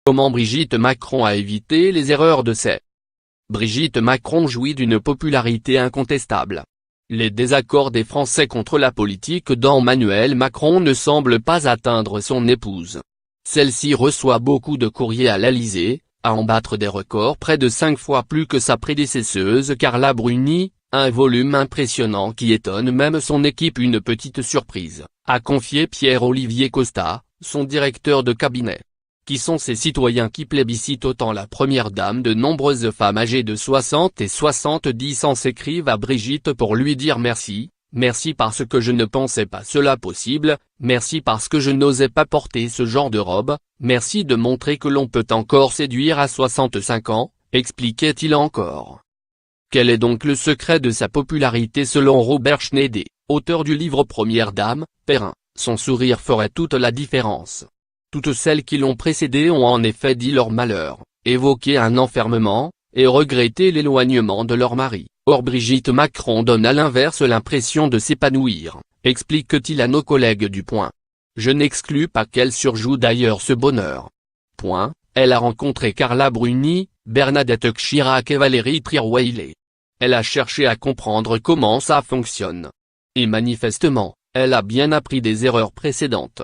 Comment Brigitte Macron a évité les erreurs de ses. Brigitte Macron jouit d'une popularité incontestable. Les désaccords des Français contre la politique d'Emmanuel Macron ne semblent pas atteindre son épouse. Celle-ci reçoit beaucoup de courriers à l'Élysée, à en battre des records près de 5 fois plus que sa prédécesseuse Carla Bruni, un volume impressionnant qui étonne même son équipe. Une petite surprise, a confié Pierre-Olivier Costa, son directeur de cabinet. Qui sont ces citoyens qui plébiscitent autant la première dame? De nombreuses femmes âgées de 60 et 70 ans s'écrivent à Brigitte pour lui dire merci, merci parce que je ne pensais pas cela possible, merci parce que je n'osais pas porter ce genre de robe, merci de montrer que l'on peut encore séduire à 65 ans, expliquait-il encore. Quel est donc le secret de sa popularité selon Robert Schneider, auteur du livre Première Dame, Perrin? Son sourire ferait toute la différence. Toutes celles qui l'ont précédé ont en effet dit leur malheur, évoqué un enfermement, et regretté l'éloignement de leur mari. Or Brigitte Macron donne à l'inverse l'impression de s'épanouir, explique-t-il à nos collègues du Point. Je n'exclus pas qu'elle surjoue d'ailleurs ce bonheur. Elle a rencontré Carla Bruni, Bernadette Chirac et Valérie Trierweiler. Elle a cherché à comprendre comment ça fonctionne. Et manifestement, elle a bien appris des erreurs précédentes.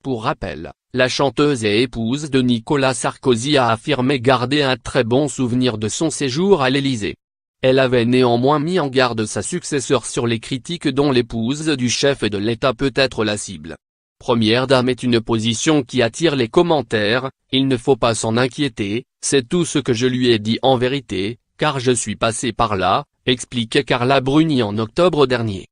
Pour rappel, la chanteuse et épouse de Nicolas Sarkozy a affirmé garder un très bon souvenir de son séjour à l'Élysée. Elle avait néanmoins mis en garde sa successeur sur les critiques dont l'épouse du chef de l'État peut être la cible. Première dame est une position qui attire les commentaires, il ne faut pas s'en inquiéter, c'est tout ce que je lui ai dit en vérité, car je suis passé par là, expliquait Carla Bruni en octobre dernier.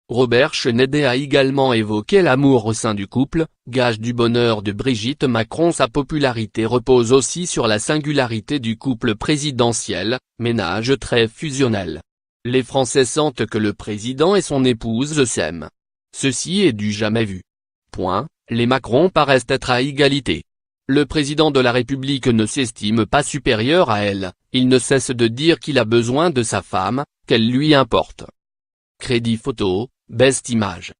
Robert Schneider a également évoqué l'amour au sein du couple, gage du bonheur de Brigitte Macron. Sa popularité repose aussi sur la singularité du couple présidentiel, ménage très fusionnel. Les Français sentent que le président et son épouse s'aiment. Ceci est du jamais vu. Les Macron paraissent être à égalité. Le président de la République ne s'estime pas supérieur à elle, il ne cesse de dire qu'il a besoin de sa femme, qu'elle lui importe. Crédit photo, Best Image.